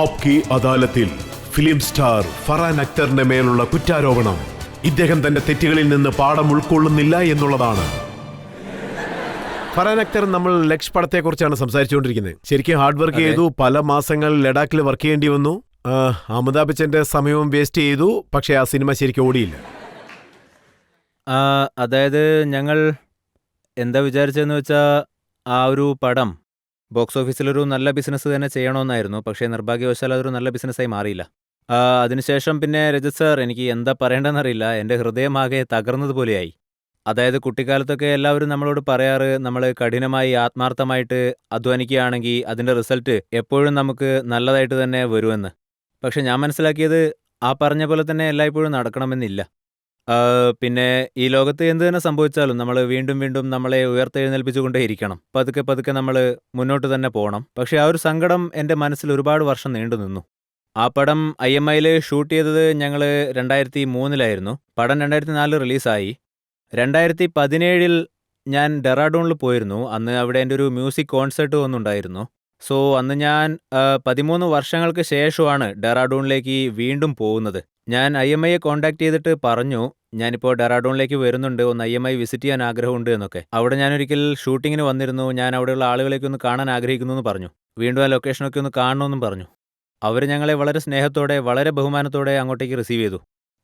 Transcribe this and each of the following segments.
ആപ്കി അദാലത്തിൽ film star Farhan അക്തറിന്റെ മേലുള്ള കുറ്റാരോപണം ഇദ്ദേഹം തന്റെ തെറ്റുകളിൽ നിന്ന് പാഠം ഉൾക്കൊള്ളുന്നില്ല എന്നുള്ളതാണ്. ഫർഹാൻ അക്തർ നമ്മൾ ലക്ഷ് പടത്തെക്കുറിച്ചാണ് സംസാരിച്ചുകൊണ്ടിരിക്കുന്നത്. ശരിക്കും ഹാർഡ് വർക്ക് ചെയ്തു, പല മാസങ്ങൾ ലഡാക്കിൽ വർക്ക് ചെയ്യേണ്ടി വന്നു. അമിതാഭ് ബച്ചന്റെ സമയവും വേസ്റ്റ് ചെയ്തു. പക്ഷേ ആ സിനിമ ശരിക്കും ഓടിയില്ല. അതായത് ഞങ്ങൾ എന്താ വിചാരിച്ചതെന്ന് വെച്ചാൽ ആ ഒരു പടം ബോക്സ് ഓഫീസിലൊരു നല്ല ബിസിനസ് തന്നെ ചെയ്യണമെന്നായിരുന്നു. പക്ഷേ നിർഭാഗ്യവശാൽ അതൊരു നല്ല ബിസിനസ്സായി മാറിയില്ല. അതിനുശേഷം പിന്നെ രജത് സാർ, എനിക്ക് എന്താ പറയേണ്ടതെന്നറിയില്ല, എൻ്റെ ഹൃദയമാകെ തകർന്നതുപോലെയായി. അതായത് കുട്ടിക്കാലത്തൊക്കെ എല്ലാവരും നമ്മളോട് പറയാറ്, നമ്മൾ കഠിനമായി ആത്മാർത്ഥമായിട്ട് അധ്വാനിക്കുകയാണെങ്കിൽ അതിൻ്റെ റിസൾട്ട് എപ്പോഴും നമുക്ക് നല്ലതായിട്ട് തന്നെ വരുമെന്ന്. പക്ഷെ ഞാൻ മനസ്സിലാക്കിയത് ആ പറഞ്ഞ പോലെ തന്നെ എല്ലായ്പ്പോഴും നടക്കണമെന്നില്ല. പിന്നെ ഈ ലോകത്ത് എന്ത് തന്നെ സംഭവിച്ചാലും നമ്മൾ വീണ്ടും വീണ്ടും നമ്മളെ ഉയർത്തെഴുന്നേൽപ്പിച്ചുകൊണ്ടേയിരിക്കണം. പതുക്കെ പതുക്കെ നമ്മൾ മുന്നോട്ട് തന്നെ പോകണം. പക്ഷെ ആ ഒരു സങ്കടം എൻ്റെ മനസ്സിൽ ഒരുപാട് വർഷം നീണ്ടു നിന്നു. ആ പടം IMIയിൽ ഷൂട്ട് ചെയ്തത് ഞങ്ങൾ 2003 പടം 2004 റിലീസായി. 2017 ഞാൻ ഡെറാഡൂണിൽ പോയിരുന്നു. അന്ന് അവിടെ എൻ്റെ ഒരു മ്യൂസിക് കോൺസേർട്ട് ഒന്നുണ്ടായിരുന്നു. സോ അന്ന് ഞാൻ 13 വർഷങ്ങൾക്ക് ശേഷമാണ് ഡെറാഡൂണിലേക്ക് വീണ്ടും പോകുന്നത്. ഞാൻ IMIയെ കോൺടാക്ട് ചെയ്തിട്ട് പറഞ്ഞു, ഞാനിപ്പോൾ ഡെറാഡൂണിലേക്ക് വരുന്നുണ്ട്, ഒന്ന് IMI വിസിറ്റ് ചെയ്യാൻ ആഗ്രഹമുണ്ട് എന്നൊക്കെ. അവിടെ ഞാനൊരിക്കൽ ഷൂട്ടിങ്ങിന് വന്നിരുന്നു, ഞാൻ അവിടെയുള്ള ആളുകളെയൊക്കെ ഒന്ന് കാണാൻ ആഗ്രഹിക്കുന്നു എന്ന് പറഞ്ഞു. വീണ്ടും ആ ലൊക്കേഷനൊക്കെ ഒന്ന് കാണണമെന്നും പറഞ്ഞു. അവർ ഞങ്ങളെ വളരെ സ്നേഹത്തോടെ വളരെ ബഹുമാനത്തോടെ അങ്ങോട്ടേക്ക് റിസീവ് ചെയ്തു.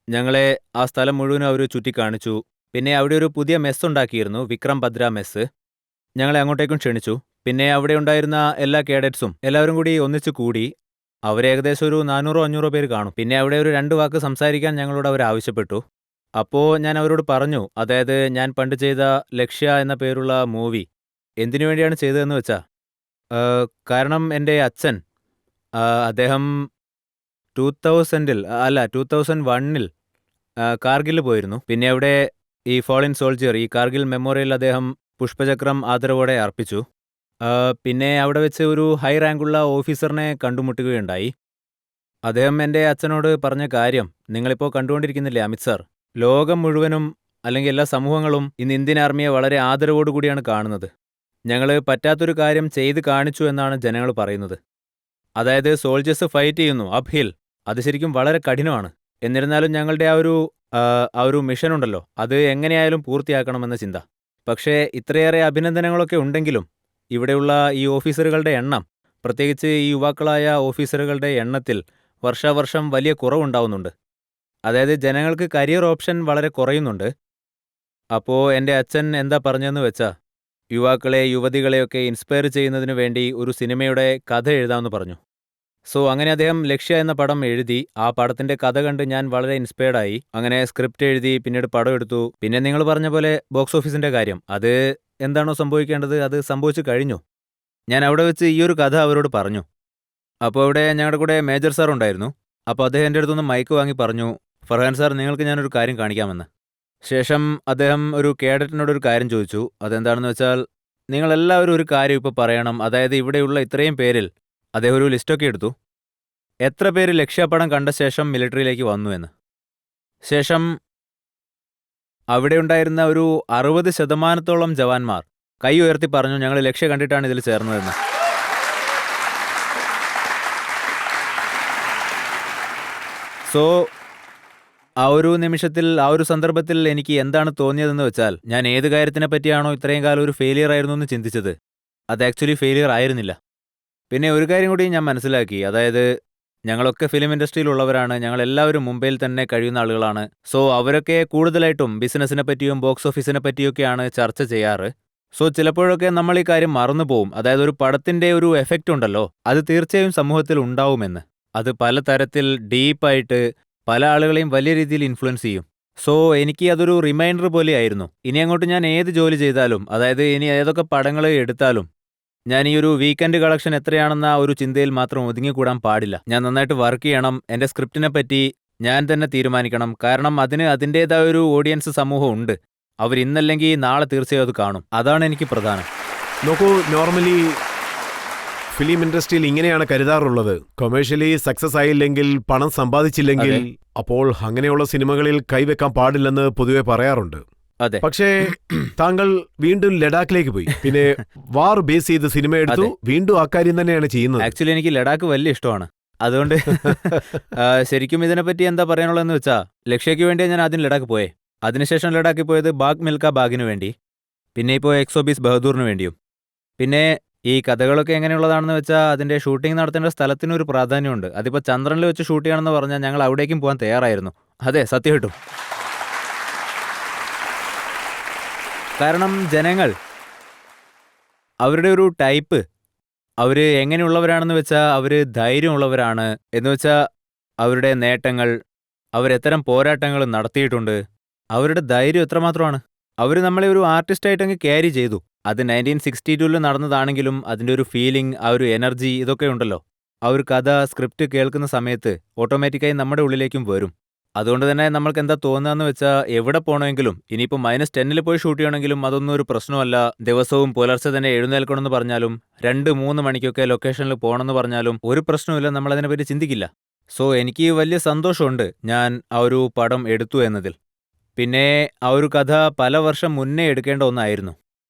ഞങ്ങളെ ആ സ്ഥലം മുഴുവനും അവർ ചുറ്റിക്കാണിച്ചു. പിന്നെ അവിടെ ഒരു പുതിയ മെസ്സ് ഉണ്ടാക്കിയിരുന്നു, വിക്രം ഭദ്ര മെസ്സ്. ഞങ്ങളെ അങ്ങോട്ടേക്കും ക്ഷണിച്ചു. പിന്നെ അവിടെ ഉണ്ടായിരുന്ന എല്ലാ കേഡറ്റ്സും എല്ലാവരും കൂടി ഒന്നിച്ചു കൂടി. അവരേകദേശം ഒരു 400-500 പേര് കാണും. പിന്നെ അവിടെ ഒരു 2 വാക്ക് സംസാരിക്കാൻ ഞങ്ങളോട് അവർ ആവശ്യപ്പെട്ടു. അപ്പോൾ ഞാൻ അവരോട് പറഞ്ഞു, അതായത് ഞാൻ പണ്ട് ചെയ്ത ലക്ഷ്യ എന്ന പേരുള്ള മൂവി എന്തിനു വേണ്ടിയാണ് ചെയ്തതെന്ന് വെച്ചാൽ, കാരണം എൻ്റെ അച്ഛൻ അദ്ദേഹം 2001 കാർഗിൽ പോയിരുന്നു. പിന്നെ അവിടെ ഈ ഫോളിൻ സോൾജിയർ, ഈ കാർഗിൽ മെമ്മോറിയൽ അദ്ദേഹം പുഷ്പചക്രം ആദരവോടെ അർപ്പിച്ചു. പിന്നെ അവിടെ വെച്ച് ഒരു ഹൈ റാങ്കുള്ള ഓഫീസറിനെ കണ്ടുമുട്ടുകയുണ്ടായി. അദ്ദേഹം എൻ്റെ അച്ഛനോട് പറഞ്ഞ കാര്യം നിങ്ങളിപ്പോൾ കണ്ടുകൊണ്ടിരിക്കുന്നില്ലേ അമിത് സാർ, ലോകം മുഴുവനും അല്ലെങ്കിൽ എല്ലാ സമൂഹങ്ങളും ഇന്ന് ഇന്ത്യൻ ആർമിയെ വളരെ ആദരവോടുകൂടിയാണ് കാണുന്നത്. ഞങ്ങൾ പറ്റാത്തൊരു കാര്യം ചെയ്ത് കാണിച്ചു എന്നാണ് ജനങ്ങൾ പറയുന്നത്. അതായത് സോൾജേഴ്സ് ഫൈറ്റ് ചെയ്യുന്നു അപ് ഹിൽ, അത് ശരിക്കും വളരെ കഠിനമാണ്. എന്നിരുന്നാലും ഞങ്ങളുടെ ആ ഒരു മിഷൻ ഉണ്ടല്ലോ, അത് എങ്ങനെയായാലും പൂർത്തിയാക്കണമെന്ന ചിന്ത. പക്ഷേ ഇത്രയേറെ അഭിനന്ദനങ്ങളൊക്കെ ഉണ്ടെങ്കിലും ഇവിടെയുള്ള ഈ ഓഫീസറുകളുടെ എണ്ണം, പ്രത്യേകിച്ച് ഈ യുവാക്കളായ ഓഫീസറുകളുടെ എണ്ണത്തിൽ വർഷാവർഷം വലിയ കുറവുണ്ടാവുന്നുണ്ട്. അതായത് ജനങ്ങൾക്ക് കരിയർ ഓപ്ഷൻ വളരെ കുറയുന്നുണ്ട്. അപ്പോൾ എൻ്റെ അച്ഛൻ എന്താ പറഞ്ഞതെന്ന് വെച്ചാൽ, യുവാക്കളെ യുവതികളെയൊക്കെ ഇൻസ്പയർ ചെയ്യുന്നതിന് വേണ്ടി ഒരു സിനിമയുടെ കഥ എഴുതാമെന്ന് പറഞ്ഞു. സോ അങ്ങനെ അദ്ദേഹം ലക്ഷ്യ എന്ന പടം എഴുതി. ആ പടത്തിൻ്റെ കഥ കണ്ട് ഞാൻ വളരെ ഇൻസ്പയർഡായി. അങ്ങനെ സ്ക്രിപ്റ്റ് എഴുതി, പിന്നീട് പടം എടുത്തു. പിന്നെ നിങ്ങൾ പറഞ്ഞ പോലെ ബോക്സ് ഓഫീസിൻ്റെ കാര്യം, അത് എന്താണോ സംഭവിക്കേണ്ടത് അത് സംഭവിച്ചു കഴിഞ്ഞു. ഞാൻ അവിടെ വെച്ച് ഈ ഒരു കഥ അവരോട് പറഞ്ഞു. അപ്പോൾ അവിടെ ഞങ്ങളുടെ കൂടെ മേജർ സാർ ഉണ്ടായിരുന്നു. അപ്പോൾ അദ്ദേഹം എൻ്റെ അടുത്തൊന്ന് മൈക്ക് വാങ്ങി പറഞ്ഞു, ഫർഹാൻ സാർ, നിങ്ങൾക്ക് ഞാനൊരു കാര്യം കാണിക്കാമെന്ന്. ശേഷം അദ്ദേഹം ഒരു കേഡറ്റിനോടൊരു കാര്യം ചോദിച്ചു. അതെന്താണെന്ന് വെച്ചാൽ, നിങ്ങളെല്ലാവരും ഒരു കാര്യം ഇപ്പോൾ പറയണം. അതായത് ഇവിടെയുള്ള ഇത്രയും പേരിൽ അദ്ദേഹം ഒരു ലിസ്റ്റൊക്കെ എടുത്തു, എത്ര പേര് ലക്ഷ്യപടം കണ്ട ശേഷം മിലിറ്ററിയിലേക്ക് വന്നു എന്ന്. ശേഷം അവിടെ ഉണ്ടായിരുന്ന ഒരു 60% ജവാന്മാർ കൈ ഉയർത്തി പറഞ്ഞു, ഞങ്ങൾ ലക്ഷ്യ കണ്ടിട്ടാണ് ഇതിൽ ചേർന്നതെന്ന്. സോ ആ ഒരു നിമിഷത്തിൽ, ആ ഒരു സന്ദർഭത്തിൽ എനിക്ക് എന്താണ് തോന്നിയതെന്ന് വെച്ചാൽ, ഞാൻ ഏത് കാര്യത്തിനെ പറ്റിയാണോ ഇത്രയും കാലം ഒരു ഫെയിലിയർ ആയിരുന്നു എന്ന് ചിന്തിച്ചത്, അത് ആക്ച്വലി ഫെയിലിയർ ആയിരുന്നില്ല. പിന്നെ ഒരു കാര്യം കൂടി ഞാൻ മനസ്സിലാക്കി, അതായത് ഞങ്ങളൊക്കെ ഫിലിം ഇൻഡസ്ട്രിയിലുള്ളവരാണ്, ഞങ്ങളെല്ലാവരും മുംബൈയിൽ തന്നെ കഴിയുന്ന ആളുകളാണ്. സോ അവരൊക്കെ കൂടുതലായിട്ടും ബിസിനസ്സിനെ പറ്റിയും ബോക്സ് ഓഫീസിനെ പറ്റിയൊക്കെയാണ് ചർച്ച ചെയ്യാറ്. സോ ചിലപ്പോഴൊക്കെ നമ്മൾ ഈ കാര്യം മറന്നു പോവും. അതായത് ഒരു പടത്തിൻ്റെ ഒരു എഫക്റ്റ് ഉണ്ടല്ലോ, അത് തീർച്ചയായും സമൂഹത്തിൽ ഉണ്ടാവുമെന്ന്. അത് പലതരത്തിൽ ഡീപ്പായിട്ട് പല ആളുകളെയും വലിയ രീതിയിൽ ഇൻഫ്ലുവൻസ് ചെയ്യും. സോ എനിക്ക് അതൊരു റിമൈൻഡർ പോലെയായിരുന്നു. ഇനി അങ്ങോട്ട് ഞാൻ ഏത് ജോലി ചെയ്താലും, അതായത് ഇനി ഏതൊക്കെ പടങ്ങൾ എടുത്താലും, ഞാൻ ഈ ഒരു വീക്കെൻഡ് കളക്ഷൻ എത്രയാണെന്ന ഒരു ചിന്തയിൽ മാത്രം ഒതുങ്ങിക്കൂടാൻ പാടില്ല. ഞാൻ നന്നായിട്ട് വർക്ക് ചെയ്യണം. എൻ്റെ സ്ക്രിപ്റ്റിനെ പറ്റി ഞാൻ തന്നെ തീരുമാനിക്കണം. കാരണം അതിന് അതിൻ്റേതായ ഒരു ഓഡിയൻസ് സമൂഹം ഉണ്ട്. അവരിന്നല്ലെങ്കിൽ നാളെ തീർച്ചയായും അത് കാണും. അതാണ് എനിക്ക് പ്രധാനം. നോക്കൂ, നോർമലി ഫിലിം ഇൻഡസ്ട്രിയിൽ ഇങ്ങനെയാണ് കരുതാറുള്ളത്. കൊമേഴ്ഷ്യലി സക്സസ് ആയില്ലെങ്കിൽ, പണം സമ്പാദിച്ചില്ലെങ്കിൽ, അപ്പോൾ അങ്ങനെയുള്ള സിനിമകളിൽ കൈവെക്കാൻ പാടില്ലെന്ന് പൊതുവെ പറയാറുണ്ട്. അതെ. പക്ഷേ താങ്കൾ വീണ്ടും ലഡാക്കിലേക്ക് പോയി, പിന്നെ വാർ ബേസ് ചെയ്ത് സിനിമ എടുത്തു, വീണ്ടും ആ കാര്യം തന്നെയാണ് ചെയ്യുന്നത്. ആക്ച്വലി എനിക്ക് ലഡാക്ക് വലിയ ഇഷ്ടമാണ്. അതുകൊണ്ട് ശരിക്കും ഇതിനെപ്പറ്റി എന്താ പറയാനുള്ളതെന്ന് വെച്ചാൽ ലക്ഷ്യയ്ക്ക് വേണ്ടിയാണ് ഞാൻ ആദ്യം ലഡാക്ക് പോയേ. അതിനുശേഷം ലഡാക്കിൽ പോയത് ബാഗ് മിൽക്ക ബാഗിന് വേണ്ടി, പിന്നെ ഇപ്പോൾ എക്സോബീസ് ബഹദൂറിന് വേണ്ടിയും. പിന്നെ ഈ കഥകളൊക്കെ എങ്ങനെയുള്ളതാണെന്ന് വെച്ചാൽ അതിന്റെ ഷൂട്ടിംഗ് നടത്തേണ്ട സ്ഥലത്തിനൊരു പ്രാധാന്യമുണ്ട്. അതിപ്പോൾ ചന്ദ്രനിൽ വെച്ച് ഷൂട്ട് ചെയ്യണമെന്ന് പറഞ്ഞാൽ ഞങ്ങൾ അവിടേക്കും പോകാൻ തയ്യാറായിരുന്നു. അതെ, സത്യം കിട്ടും. കാരണം ജനങ്ങൾ അവരുടെ ഒരു ടൈപ്പ്, അവർ എങ്ങനെയുള്ളവരാണെന്ന് വെച്ചാൽ അവർ ധൈര്യമുള്ളവരാണ്. എന്ന് വെച്ചാൽ അവരുടെ നേട്ടങ്ങൾ, അവരെത്തരം പോരാട്ടങ്ങൾ നടത്തിയിട്ടുണ്ട്, അവരുടെ ധൈര്യം എത്രമാത്രമാണ്. അവർ നമ്മളെ ഒരു ആർട്ടിസ്റ്റായിട്ടങ്ങ് ക്യാരി ചെയ്തു. അത് 1962 നടന്നതാണെങ്കിലും അതിൻ്റെ ഒരു ഫീലിംഗ്, ആ ഒരു എനർജി, ഇതൊക്കെ ഉണ്ടല്ലോ. ആ ഒരു കഥ, സ്ക്രിപ്റ്റ് കേൾക്കുന്ന സമയത്ത് ഓട്ടോമാറ്റിക്കായി നമ്മുടെ ഉള്ളിലേക്കും വരും. അതുകൊണ്ട് തന്നെ നമ്മൾക്ക് എന്താ തോന്നുകയെന്ന് വെച്ചാൽ എവിടെ പോകണമെങ്കിലും, ഇനിയിപ്പോൾ -10 പോയി ഷൂട്ട് ചെയ്യണമെങ്കിലും അതൊന്നും ഒരു പ്രശ്നമല്ല. ദിവസവും പുലർച്ചെ തന്നെ എഴുന്നേൽക്കണമെന്ന് പറഞ്ഞാലും 2-3 മണിക്കൊക്കെ ലൊക്കേഷനിൽ പോകണമെന്ന് പറഞ്ഞാലും ഒരു പ്രശ്നവുമില്ല, നമ്മളതിനെപ്പറ്റി ചിന്തിക്കില്ല. സോ എനിക്ക് വലിയ സന്തോഷമുണ്ട് ഞാൻ ആ ഒരു പടം എടുത്തു എന്നതിൽ. പിന്നെ ആ ഒരു കഥ പല വർഷം മുന്നേ എടുക്കേണ്ട ഒന്നായിരുന്നു.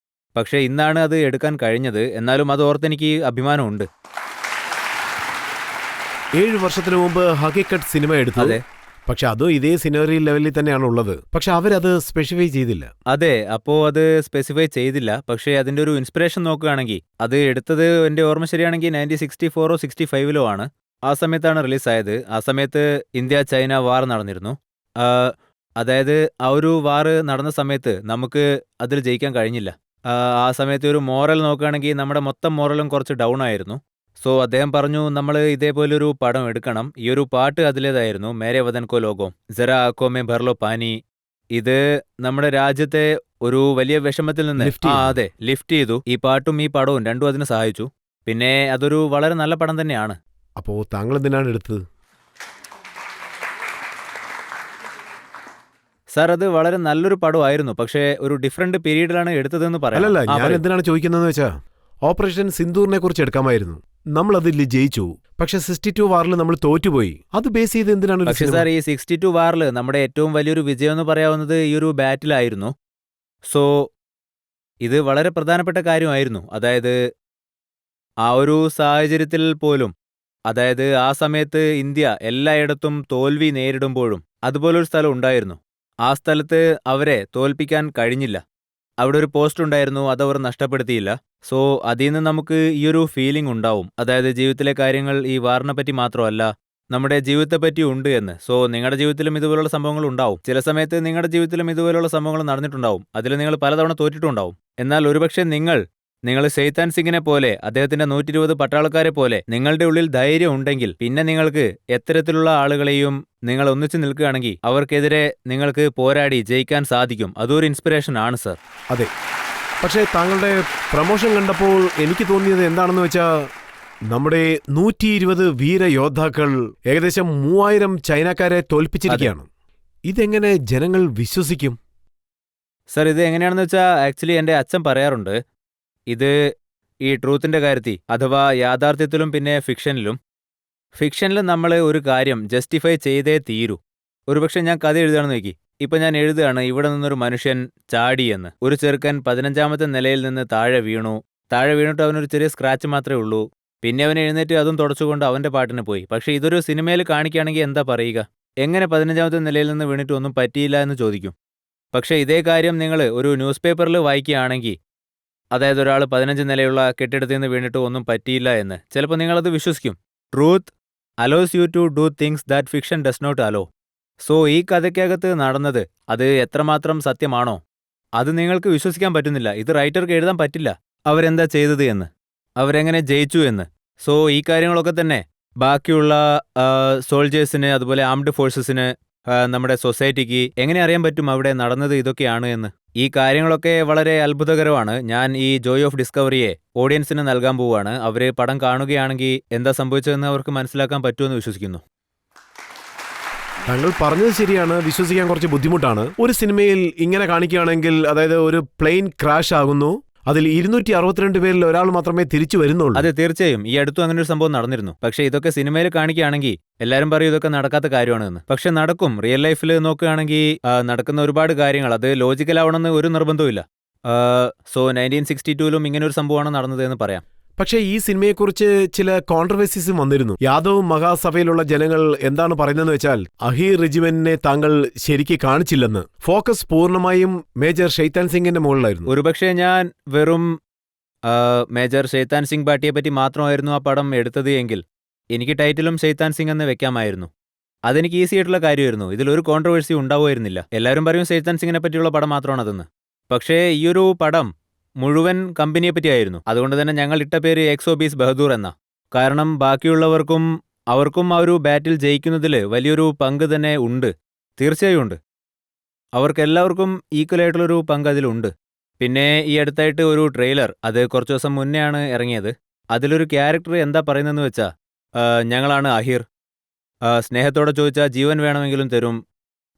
പക്ഷേ ഇന്നാണ് അത് എടുക്കാൻ കഴിഞ്ഞത്. എന്നാലും അത് ഓർത്തെനിക്ക് അഭിമാനമുണ്ട്. 7 വർഷത്തിന് മുമ്പ് ഹക്കീക്കട്ട് സിനിമ എടുത്തു. അതെ. പക്ഷെ അതും ഇതേ സിനറി ലെവലിൽ തന്നെയാണ് ഉള്ളത്. പക്ഷെ അവരത് സ്പെസിഫൈ ചെയ്തില്ല. അതെ, അപ്പോൾ അത് സ്പെസിഫൈ ചെയ്തില്ല. പക്ഷേ അതിൻ്റെ ഒരു ഇൻസ്പിറേഷൻ നോക്കുകയാണെങ്കിൽ അത് എടുത്തത് എൻ്റെ ഓർമ്മ ശരിയാണെങ്കിൽ 1964 65 ആണ്. ആ സമയത്താണ് റിലീസായത്. ആ സമയത്ത് ഇന്ത്യ ചൈന വാർ നടന്നിരുന്നു. അതായത് ആ ഒരു വാർ നടന്ന സമയത്ത് നമുക്ക് അതിൽ ജയിക്കാൻ കഴിഞ്ഞില്ല. ആ സമയത്ത് ഒരു മോറൽ നോക്കുകയാണെങ്കിൽ നമ്മുടെ മൊത്തം മോറലും കുറച്ച് ഡൗൺ ആയിരുന്നു. സോ അദ്ദേഹം പറഞ്ഞു നമ്മൾ ഇതേപോലൊരു പടം എടുക്കണം. ഈ ഒരു പാട്ട് അതിലേതായിരുന്നു, മേരെ വതൻ കോ ലോഗോം, ജറാ ആക്കോ മേ ഭർലോ പാനി. ഇത് നമ്മുടെ രാജ്യത്തെ ഒരു വലിയ വിഷമത്തിൽ നിന്ന് അതെ ലിഫ്റ്റ് ചെയ്തു. ഈ പാട്ടും ഈ പടവും രണ്ടും അതിന് സഹായിച്ചു. പിന്നെ അതൊരു വളരെ നല്ല പടം തന്നെയാണ്. അപ്പോ താങ്കൾ എന്തിനാണ് എടുത്തത്? സാർ, അത് വളരെ നല്ലൊരു പടമായിരുന്നു. പക്ഷേ ഒരു ഡിഫറെന്റ് പീരീഡിലാണ് എടുത്തതെന്ന് പറയാം. അല്ലല്ല, ഞാൻ എന്തിനാണ് ചോദിക്കുന്നതെന്ന് വെച്ചാ ഓപ്പറേഷൻ സിന്ദൂറിനെ കുറിച്ച് എടുക്കാമായിരുന്നു. നമ്മൾ അതിൽ ജയിച്ചു. പക്ഷെ 62 വാറിൽ നമ്മൾ തോറ്റുപോയി. അത് ബേസ് ചെയ്ത് എന്തിനാണ്? പക്ഷേ സാർ, ഈ 62 വാറിൽ നമ്മുടെ ഏറ്റവും വലിയൊരു വിജയം എന്ന് പറയാവുന്നത് ഈ ഒരു ബാറ്റിലായിരുന്നു. സോ ഇത് വളരെ പ്രധാനപ്പെട്ട കാര്യമായിരുന്നു. അതായത് ആ ഒരു സാഹചര്യത്തിൽ പോലും, അതായത് ആ സമയത്ത് ഇന്ത്യ എല്ലായിടത്തും തോൽവി നേരിടുമ്പോഴും അതുപോലൊരു സ്ഥലം ഉണ്ടായിരുന്നു. ആ സ്ഥലത്ത് അവരെ തോൽപ്പിക്കാൻ കഴിഞ്ഞില്ല. അവിടെ ഒരു പോസ്റ്റ് ഉണ്ടായിരുന്നു, അതവർ നഷ്ടപ്പെടുത്തിയില്ല. സോ അതിൽ നിന്ന് നമുക്ക് ഈ ഒരു ഫീലിംഗ് ഉണ്ടാവും. അതായത് ജീവിതത്തിലെ കാര്യങ്ങൾ ഈ വാറിനെ പറ്റി മാത്രമല്ല, നമ്മുടെ ജീവിതത്തെപ്പറ്റി ഉണ്ട് എന്ന്. സോ നിങ്ങളുടെ ജീവിതത്തിലും ഇതുപോലുള്ള സംഭവങ്ങൾ ഉണ്ടാവും. ചില സമയത്ത് നിങ്ങളുടെ ജീവിതത്തിലും ഇതുപോലുള്ള സംഭവങ്ങൾ നടന്നിട്ടുണ്ടാവും. അതിൽ നിങ്ങൾ പലതവണ തോറ്റിട്ടുണ്ടാവും. എന്നാൽ ഒരുപക്ഷെ നിങ്ങൾ സെയ്താൻ സിംഗിനെ പോലെ, അദ്ദേഹത്തിന്റെ 120 പട്ടാളക്കാരെ പോലെ നിങ്ങളുടെ ഉള്ളിൽ ധൈര്യം ഉണ്ടെങ്കിൽ പിന്നെ നിങ്ങൾക്ക് എത്തരത്തിലുള്ള ആളുകളെയും നിങ്ങൾ ഒന്നിച്ചു നിൽക്കുകയാണെങ്കിൽ അവർക്കെതിരെ നിങ്ങൾക്ക് പോരാടി ജയിക്കാൻ സാധിക്കും. അതൊരു ഇൻസ്പിറേഷൻ ആണ് സർ. അതെ, പക്ഷേ താങ്കളുടെ പ്രൊമോഷൻ കണ്ടപ്പോൾ എനിക്ക് തോന്നിയത് എന്താണെന്ന് വെച്ചാൽ നമ്മുടെ 120 വീരയോദ്ധാക്കൾ ഏകദേശം 3000 ചൈനക്കാരെ തോൽപ്പിച്ചിരിക്കുകയാണ്. ഇതെങ്ങനെ ജനങ്ങൾ വിശ്വസിക്കും? സർ, ഇത് എങ്ങനെയാണെന്ന് വെച്ചാൽ ആക്ച്വലി എൻ്റെ അച്ഛൻ പറയാറുണ്ട്, ഇത് ഈ ട്രൂത്തിന്റെ കാര്യത്തിൽ, അഥവാ യാഥാർത്ഥ്യത്തിലും പിന്നെ ഫിക്ഷനിലും നമ്മൾ ഒരു കാര്യം ജസ്റ്റിഫൈ ചെയ്തേ തീരൂ. ഒരുപക്ഷെ ഞാൻ കഥ എഴുതുകയാണെന്ന് നോക്കി, ഇപ്പം ഞാൻ എഴുതുകയാണ്, ഇവിടെ നിന്നൊരു മനുഷ്യൻ ചാടിയെന്ന്. ഒരു ചെറുക്കൻ 15ാമത്തെ നിലയിൽ നിന്ന് താഴെ വീണിട്ട് അവനൊരു ചെറിയ സ്ക്രാച്ച് മാത്രമേ ഉള്ളൂ. പിന്നെ അവൻ എഴുന്നേറ്റ് അതും തുടച്ചുകൊണ്ട് അവന്റെ പാട്ടിന് പോയി. പക്ഷേ ഇതൊരു സിനിമയിൽ കാണിക്കുകയാണെങ്കിൽ എന്താ പറയുക? എങ്ങനെ 15ാമത്തെ നിലയിൽ നിന്ന് വീണിട്ട് ഒന്നും പറ്റിയില്ല എന്ന് ചോദിക്കും. പക്ഷേ ഇതേ കാര്യം നിങ്ങൾ ഒരു ന്യൂസ് പേപ്പറിൽ വായിക്കുകയാണെങ്കിൽ, അതായത് ഒരാൾ 15 നിലയുള്ള കെട്ടിടത്തിൽ നിന്ന് വീണിട്ട് ഒന്നും പറ്റിയില്ല എന്ന്, ചിലപ്പോൾ നിങ്ങളത് വിശ്വസിക്കും. Truth allows you to do things that fiction does not allow. So ഈ കഥയ്ക്കകത്ത് നടന്നത് അത് എത്രമാത്രം സത്യമാണോ അത് നിങ്ങൾക്ക് വിശ്വസിക്കാൻ പറ്റുന്നില്ല. ഇത് റൈറ്റർക്ക് എഴുതാൻ പറ്റില്ല അവരെന്താ ചെയ്തത് എന്ന്, അവരെങ്ങനെ ജയിച്ചു എന്ന്. സോ ഈ കാര്യങ്ങളൊക്കെ തന്നെ ബാക്കിയുള്ള സോൾജേഴ്സിന്, അതുപോലെ ആംഡ് ഫോഴ്സസിന്, നമ്മുടെ സൊസൈറ്റിക്ക് എങ്ങനെ അറിയാൻ പറ്റും അവിടെ നടന്നത് ഇതൊക്കെയാണ് എന്ന്? ഈ കാര്യങ്ങളൊക്കെ വളരെ അത്ഭുതകരമാണ്. ഞാൻ ഈ ജോയ് ഓഫ് ഡിസ്കവറിയെ ഓഡിയൻസിന് നൽകാൻ പോവുകയാണ്. അവർ പടം കാണുകയാണെങ്കിൽ എന്താ സംഭവിച്ചതെന്ന് അവർക്ക് മനസ്സിലാക്കാൻ പറ്റുമെന്ന് വിശ്വസിക്കുന്നു. താങ്കൾ പറഞ്ഞത് ശരിയാണ്, വിശ്വസിക്കാൻ കുറച്ച് ബുദ്ധിമുട്ടാണ്. ഒരു സിനിമയിൽ ഇങ്ങനെ കാണിക്കുകയാണെങ്കിൽ, അതായത് ഒരു പ്ലെയിൻ ക്രാഷ് ആകുന്നു, അതിൽ 262 പേരിൽ ഒരാൾ മാത്രമേ തിരിച്ചു വരുന്നുള്ളൂ. അതെ, തീർച്ചയായും ഈ അടുത്തും അങ്ങനെ ഒരു സംഭവം നടന്നിരുന്നു. പക്ഷേ ഇതൊക്കെ സിനിമയിൽ കാണിക്കുകയാണെങ്കിൽ എല്ലാവരും പറയും ഇതൊക്കെ നടക്കാത്ത കാര്യമാണെന്ന്. പക്ഷെ നടക്കും. റിയൽ ലൈഫിൽ നോക്കുകയാണെങ്കിൽ നടക്കുന്ന ഒരുപാട് കാര്യങ്ങൾ അത് ലോജിക്കലാവണമെന്ന് ഒരു നിർബന്ധവുമില്ല. സോ 1962 ഇങ്ങനെ ഒരു സംഭവമാണ് നടന്നത് എന്ന് പറയാം. പക്ഷേ ഈ സിനിമയെക്കുറിച്ച് ചില കോൺട്രവേഴ്സീസും വന്നിരുന്നു. യാദവ് മഹാസഭയിലുള്ള ജനങ്ങൾ എന്താണ് പറയുന്നതെന്ന് വെച്ചാൽ അഹീർ റെജിമെന്റിനെ താങ്കൾ ശരിക്ക് കാണിച്ചില്ലെന്ന്. ഫോക്കസ് പൂർണ്ണമായും മേജർ ഷെയ്ത്താൻ സിംഗിന്റെ മുകളിലായിരുന്നു. ഒരുപക്ഷെ ഞാൻ വെറും മേജർ ഷെയ്ത്താൻ സിംഗ് ഭാട്ടിയെ പറ്റി മാത്രമായിരുന്നു ആ പടം എടുത്തത് എങ്കിൽ എനിക്ക് ടൈറ്റിലും ഷെയ്ത്താൻ സിംഗ് എന്ന് വെക്കാമായിരുന്നു. അതെനിക്ക് ഈസി ആയിട്ടുള്ള കാര്യമായിരുന്നു. ഇതിലൊരു കോൺട്രവേഴ്സി ഉണ്ടാവുമായിരുന്നില്ല. എല്ലാവരും പറയും ഷെയ്ത്താൻ സിംഗിനെ പറ്റിയുള്ള പടം മാത്രമാണ് അതെന്ന്. പക്ഷേ ഈയൊരു പടം മുഴുവൻ കമ്പനിയെ പറ്റിയായിരുന്നു. അതുകൊണ്ട് തന്നെ ഞങ്ങൾ ഇട്ട പേര് എക്സോബീസ് ബഹദൂർ എന്ന. കാരണം ബാക്കിയുള്ളവർക്കും അവർക്കും ആ ഒരു ബാറ്റിൽ ജയിക്കുന്നതിൽ വലിയൊരു പങ്ക് തന്നെ ഉണ്ട്. തീർച്ചയായും ഉണ്ട്. അവർക്കെല്ലാവർക്കും ഈക്വലായിട്ടുള്ളൊരു പങ്ക് അതിലുണ്ട്. പിന്നെ ഈ അടുത്തായിട്ട് ഒരു ട്രെയിലർ, അത് കുറച്ച് ദിവസം മുന്നെയാണ് ഇറങ്ങിയത്. അതിലൊരു ക്യാരക്ടർ എന്താ പറയുന്നതെന്ന് വെച്ചാൽ ഞങ്ങളാണ് അഹീർ, സ്നേഹത്തോടെ ചോദിച്ചാൽ ജീവൻ വേണമെങ്കിലും തരും,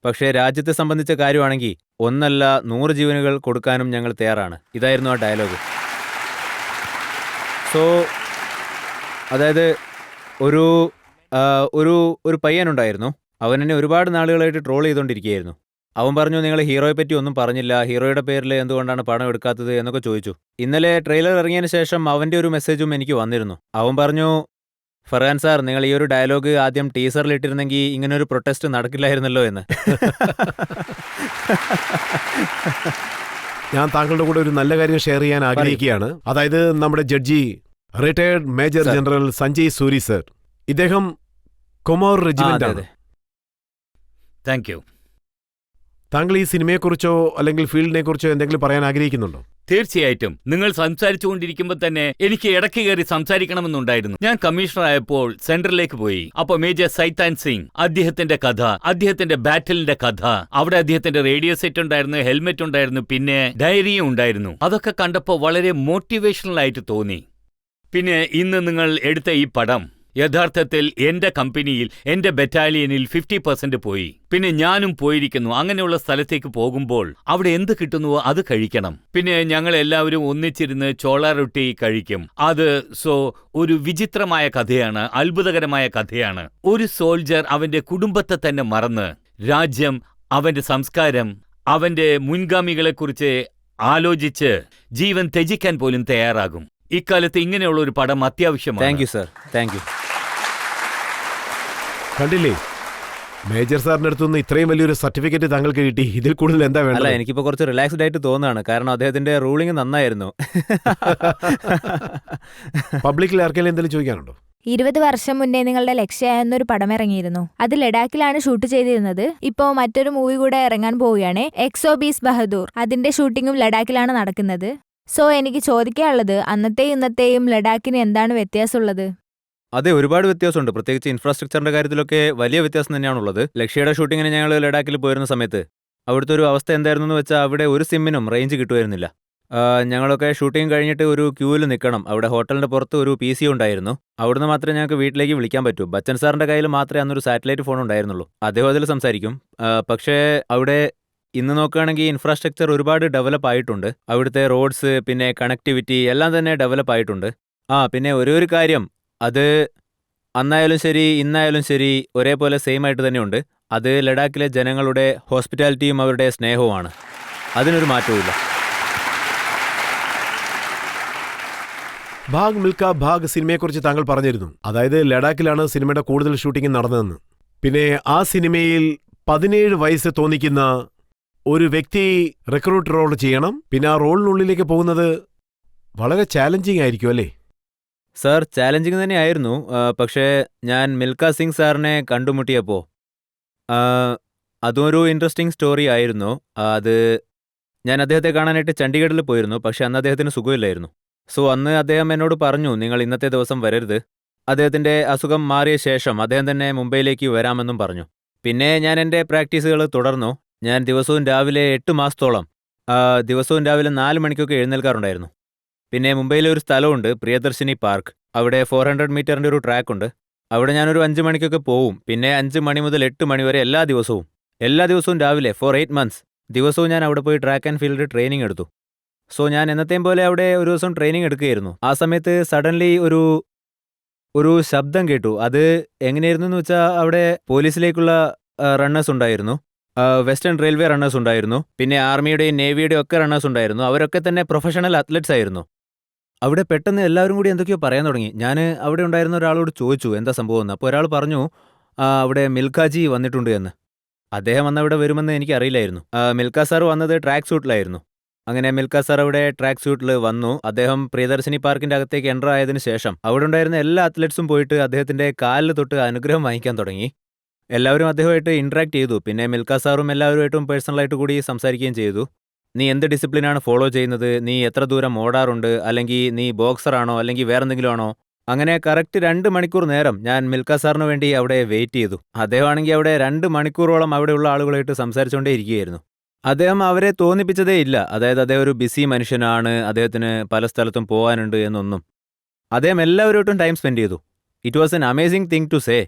പക്ഷേ രാജ്യത്തെ സംബന്ധിച്ച കാര്യമാണെങ്കിൽ 1 അല്ല 100 ജീവനുകൾ കൊടുക്കാനും ഞങ്ങൾ തയ്യാറാണ്. ഇതായിരുന്നു ആ ഡയലോഗ്. സോ അതായത് ഒരു ഒരു ഒരു പയ്യനുണ്ടായിരുന്നു. അവനെന്നെ ഒരുപാട് നാളുകളായിട്ട് ട്രോൾ ചെയ്തുകൊണ്ടിരിക്കുകയായിരുന്നു. അവൻ പറഞ്ഞു, നിങ്ങൾ ഹീറോയെ പറ്റി ഒന്നും പറഞ്ഞില്ല, ഹീറോയുടെ പേരിൽ എന്തുകൊണ്ടാണ് പണം എടുക്കാത്തത് എന്നൊക്കെ ചോദിച്ചു. ഇന്നലെ ട്രെയിലർ ഇറങ്ങിയതിന് ശേഷം അവൻ്റെ ഒരു മെസ്സേജും എനിക്ക് വന്നിരുന്നു. അവൻ പറഞ്ഞു, ഫർഹാൻ സാർ, നിങ്ങൾ ഈ ഒരു ഡയലോഗ് ആദ്യം ടീസറിൽ ഇട്ടിരുന്നെങ്കിൽ ഇങ്ങനൊരു പ്രൊട്ടസ്റ്റ് നടക്കില്ലായിരുന്നല്ലോ എന്ന്. ഞാൻ താങ്കളുടെ കൂടെ ഒരു നല്ല കാര്യം ഷെയർ ചെയ്യാൻ ആഗ്രഹിക്കുകയാണ്. അതായത് നമ്മുടെ judge retired major general Sanjay Suri sir, ഇദ്ദേഹം കൊമോർ റെജിമെന്റ് ആണ്. Thank you. താങ്കൾ ഈ സിനിമയെക്കുറിച്ചോ അല്ലെങ്കിൽ ഫീൽഡിനെ കുറിച്ചോ എന്തെങ്കിലും പറയാൻ ആഗ്രഹിക്കുന്നുണ്ടോ? തീർച്ചയായിട്ടും. നിങ്ങൾ സംസാരിച്ചുകൊണ്ടിരിക്കുമ്പോൾ തന്നെ എനിക്ക് ഇടയ്ക്ക് കയറി സംസാരിക്കണമെന്നുണ്ടായിരുന്നു. ഞാൻ കമ്മീഷണറായപ്പോൾ സെൻട്രലിലേക്ക് പോയി. അപ്പൊ മേജർ ഷെയ്ത്താൻ സിംഗ്, അദ്ദേഹത്തിന്റെ കഥ, അദ്ദേഹത്തിന്റെ ബാറ്റിലിന്റെ കഥ, അവിടെ അദ്ദേഹത്തിന്റെ റേഡിയോ സെറ്റ് ഉണ്ടായിരുന്നു, ഹെൽമെറ്റ് ഉണ്ടായിരുന്നു, പിന്നെ ഡയറിയും ഉണ്ടായിരുന്നു. അതൊക്കെ കണ്ടപ്പോൾ വളരെ മോട്ടിവേഷണൽ ആയിട്ട് തോന്നി. പിന്നെ ഇന്ന് നിങ്ങൾ എടുത്ത ഈ പടം യഥാർത്ഥത്തിൽ എന്റെ കമ്പനിയിൽ, എന്റെ ബറ്റാലിയനിൽ 50% പോയി. പിന്നെ ഞാനും പോയിരിക്കുന്നു. അങ്ങനെയുള്ള സ്ഥലത്തേക്ക് പോകുമ്പോൾ അവിടെ എന്ത് കിട്ടുന്നുവോ അത് കഴിക്കണം. പിന്നെ ഞങ്ങൾ എല്ലാവരും ഒന്നിച്ചിരുന്ന് ചോള റൊട്ടി കഴിക്കും. അത് ഒരു വിചിത്രമായ കഥയാണ്, അത്ഭുതകരമായ കഥയാണ്. ഒരു സോൾജർ അവന്റെ കുടുംബത്തെ തന്നെ മറന്ന്, രാജ്യം, അവന്റെ സംസ്കാരം, അവന്റെ മുൻഗാമികളെക്കുറിച്ച് ആലോചിച്ച് ജീവൻ ത്യജിക്കാൻ പോലും തയ്യാറാകും. ഇക്കാലത്ത് ഇങ്ങനെയുള്ള ഒരു പടം അത്യാവശ്യമാണ്. Thank you sir, thank you. കണ്ടില്ലേ, മേജർ സാറിന്റെ അടുത്തുനിന്ന് ഇത്രയും വലിയൊരു സർട്ടിഫിക്കറ്റ് താങ്കൾക്ക് കിട്ടി. ഇതിൽ കൂടുതൽ എന്താ വേണ്ടത്? അല്ല, എനിക്കിപ്പോ കുറച്ച് റിലാക്സ്ഡ് ആയിട്ട് തോന്നുകയാണ്. കാരണം അദ്ദേഹത്തിന്റെ റൂളിംഗ് നന്നായിരുന്നു. പബ്ലിക്കിൽ ആർക്കെങ്കിലും എന്തെങ്കിലും ചോദിക്കാനുണ്ടോ? 20 വർഷം മുന്നേ നിങ്ങളുടെ ലക്ഷ്യ എന്നൊരു പടം ഇറങ്ങിയിരുന്നു. അത് ലഡാക്കിലാണ് ഷൂട്ട് ചെയ്തിരുന്നത്. ഇപ്പോ മറ്റൊരു മൂവി കൂടെ ഇറങ്ങാൻ പോവുകയാണ്, എക്സോബീസ് ബഹദൂർ. അതിന്റെ ഷൂട്ടിങ്ങും ലഡാക്കിലാണ് നടക്കുന്നത്. സോ എനിക്ക് ചോദിക്കാനുള്ളത്, അന്നത്തെയും ഇന്നത്തെയും ലഡാക്കിന് എന്താണ് വ്യത്യാസമുള്ളത്? അതെ, ഒരുപാട് വ്യത്യാസമുണ്ട്. പ്രത്യേകിച്ച് ഇൻഫ്രാസ്ട്രക്ചറിന്റെ കാര്യത്തിലൊക്കെ വലിയ വ്യത്യാസം തന്നെയാണുള്ളത്. ലക്ഷ്യയുടെ ഷൂട്ടിങ്ങിന് ഞങ്ങൾ ലഡാക്കിൽ പോയിരുന്ന സമയത്ത് അവിടുത്തെ ഒരു അവസ്ഥ എന്തായിരുന്നു എന്ന് വെച്ചാൽ അവിടെ ഒരു സിമ്മിനും റേഞ്ച് കിട്ടുമായിരുന്നില്ല. ഞങ്ങളൊക്കെ ഷൂട്ടിംഗ് കഴിഞ്ഞിട്ട് ഒരു ക്യൂവിൽ നിൽക്കണം. അവിടെ ഹോട്ടലിന്റെ പുറത്ത് ഒരു PC ഉണ്ടായിരുന്നു. അവിടുന്ന് മാത്രമേ ഞങ്ങൾക്ക് വീട്ടിലേക്ക് വിളിക്കാൻ പറ്റൂ. ബച്ചൻ സാറിന്റെ കയ്യിൽ മാത്രമേ അന്നൊരു സാറ്റലൈറ്റ് ഫോൺ ഉണ്ടായിരുന്നുള്ളൂ. അദ്ദേഹം അതിൽ സംസാരിക്കും. പക്ഷേ അവിടെ ഇന്ന് നോക്കുകയാണെങ്കിൽ ഇൻഫ്രാസ്ട്രക്ചർ ഒരുപാട് ഡെവലപ്പ് ആയിട്ടുണ്ട്. അവിടുത്തെ റോഡ്സ്, പിന്നെ കണക്ടിവിറ്റി എല്ലാം തന്നെ ഡെവലപ്പ് ആയിട്ടുണ്ട്. പിന്നെ ഒരു കാര്യം, അത് അന്നായാലും ശരി ഇന്നായാലും ശരി ഒരേപോലെ സെയിം ആയിട്ട് തന്നെയുണ്ട്. അത് ലഡാക്കിലെ ജനങ്ങളുടെ ഹോസ്പിറ്റാലിറ്റിയും അവരുടെ സ്നേഹവുമാണ്. അതിനൊരു മാറ്റവുമില്ല. ഭാഗ് മിൽഖ ഭാഗ് സിനിമയെക്കുറിച്ച് താങ്കൾ പറഞ്ഞിരുന്നു. അതായത് ലഡാക്കിലാണ് സിനിമയുടെ കൂടുതൽ ഷൂട്ടിംഗ് നടന്നതെന്ന്. പിന്നെ ആ സിനിമയിൽ 17 വയസ്സ് തോന്നിക്കുന്ന ഒരു വ്യക്തി റിക്രൂട്ട് റോൾ ചെയ്യണം. പിന്നെ ആ റോളിനുള്ളിലേക്ക് പോകുന്നത് വളരെ ചാലഞ്ചിങ് ആയിരിക്കും അല്ലേ? സാർ, ചാലഞ്ചിങ് തന്നെയായിരുന്നു. പക്ഷേ ഞാൻ മിൽഖ സിംഗ് സാറിനെ കണ്ടുമുട്ടിയപ്പോൾ അതൊരു ഇൻട്രസ്റ്റിംഗ് സ്റ്റോറി ആയിരുന്നു. അത് ഞാൻ അദ്ദേഹത്തെ കാണാനായിട്ട് ചണ്ഡീഗഡിൽ പോയിരുന്നു. പക്ഷേ അന്ന് അദ്ദേഹത്തിന് സുഖമില്ലായിരുന്നു. സോ അന്ന് അദ്ദേഹം എന്നോട് പറഞ്ഞു, നിങ്ങൾ ഇന്നത്തെ ദിവസം വരരുത്. അദ്ദേഹത്തിൻ്റെ അസുഖം മാറിയ ശേഷം അദ്ദേഹം തന്നെ മുംബൈയിലേക്ക് വരാമെന്നും പറഞ്ഞു. പിന്നെ ഞാൻ എൻ്റെ പ്രാക്ടീസുകൾ തുടർന്നു. ഞാൻ ദിവസവും രാവിലെ 8 മാസത്തോളം ദിവസവും രാവിലെ 4 മണിക്കൊക്കെ എഴുന്നേൽക്കാറുണ്ടായിരുന്നു. പിന്നെ മുംബൈയിലെ ഒരു സ്ഥലമുണ്ട്, പ്രിയദർശിനി പാർക്ക്. അവിടെ 400 മീറ്ററിൻ്റെ ഒരു ട്രാക്ക് ഉണ്ട്. അവിടെ ഞാനൊരു 5 മണിക്കൊക്കെ പോവും. പിന്നെ 5 മണി മുതൽ 8 മണി വരെ എല്ലാ ദിവസവും രാവിലെ ഫോർ 8 months ദിവസവും ഞാൻ അവിടെ പോയി ട്രാക്ക് ആൻഡ് ഫീൽഡ് ട്രെയിനിങ് എടുത്തു. സോ ഞാൻ എന്നത്തെയും പോലെ അവിടെ ഒരു ദിവസം ട്രെയിനിങ് എടുക്കുകയായിരുന്നു. ആ സമയത്ത് സഡൻലി ഒരു ശബ്ദം കേട്ടു. അത് എങ്ങനെയായിരുന്നു എന്ന് വെച്ചാൽ അവിടെ പോലീസിലേക്കുള്ള റണ്ണേഴ്സ് ഉണ്ടായിരുന്നു, വെസ്റ്റേൺ റെയിൽവേ റണ്ണേഴ്സ് ഉണ്ടായിരുന്നു, പിന്നെ ആർമിയുടെയും നേവിയുടെയും ഒക്കെ റണ്ണേഴ്സ് ഉണ്ടായിരുന്നു. അവരൊക്കെ തന്നെ പ്രൊഫഷണൽ അത്ലറ്റ്സ് ആയിരുന്നു. അവിടെ പെട്ടെന്ന് എല്ലാവരും കൂടി എന്തൊക്കെയോ പറയാൻ തുടങ്ങി. ഞാൻ അവിടെ ഉണ്ടായിരുന്ന ഒരാളോട് ചോദിച്ചു എന്താ സംഭവം എന്ന്. അപ്പോൾ ഒരാൾ പറഞ്ഞു അവിടെ മിൽഖാജി വന്നിട്ടുണ്ട് എന്ന്. അദ്ദേഹം അന്ന് അവിടെ വരുമെന്ന് എനിക്കറിയില്ലായിരുന്നു. മിൽഖ സാർ വന്നത് ട്രാക്ക് സൂട്ടിലായിരുന്നു. അങ്ങനെ മിൽഖ സാർ അവിടെ ട്രാക്ക് സൂട്ടിൽ വന്നു. അദ്ദേഹം പ്രിയദർശിനി പാർക്കിന്റെ അകത്തേക്ക് എൻ്റർ ആയതിനു ശേഷം അവിടെ ഉണ്ടായിരുന്ന എല്ലാ അത്ലറ്റ്സും പോയിട്ട് അദ്ദേഹത്തിന്റെ കാലിൽ തൊട്ട് അനുഗ്രഹം വാങ്ങിക്കാൻ തുടങ്ങി. എല്ലാവരും അദ്ദേഹമായിട്ട് ഇന്ററാക്ട് ചെയ്തു. പിന്നെ മിൽഖ സാറും എല്ലാവരുമായിട്ടും പേഴ്സണലായിട്ട് കൂടി സംസാരിക്കുകയും ചെയ്തു. നീ എന്ത് ഡിസിപ്ലിനാണ് ഫോളോ ചെയ്യുന്നത്, നീ എത്ര ദൂരം ഓടാറുണ്ട്, അല്ലെങ്കിൽ നീ ബോക്സറാണോ അല്ലെങ്കിൽ വേറെന്തെങ്കിലും ആണോ. അങ്ങനെ കറക്റ്റ് 2 മണിക്കൂർ നേരം ഞാൻ മിൽഖ സാറിന് വേണ്ടി അവിടെ വെയിറ്റ് ചെയ്തു. അദ്ദേഹമാണെങ്കിൽ അവിടെ 2 മണിക്കൂറോളം അവിടെയുള്ള ആളുകളായിട്ട് സംസാരിച്ചുകൊണ്ടേ ഇരിക്കുകയായിരുന്നു. അദ്ദേഹം അവരെ തോന്നിപ്പിച്ചതേ ഇല്ല, അതായത് അദ്ദേഹം ഒരു ബിസി മനുഷ്യനാണ്, അദ്ദേഹത്തിന് പല സ്ഥലത്തും പോകാനുണ്ട് എന്നൊന്നും. അദ്ദേഹം എല്ലാവരുമായിട്ടും ടൈം സ്പെൻഡ് ചെയ്തു. It was an amazing thing to say.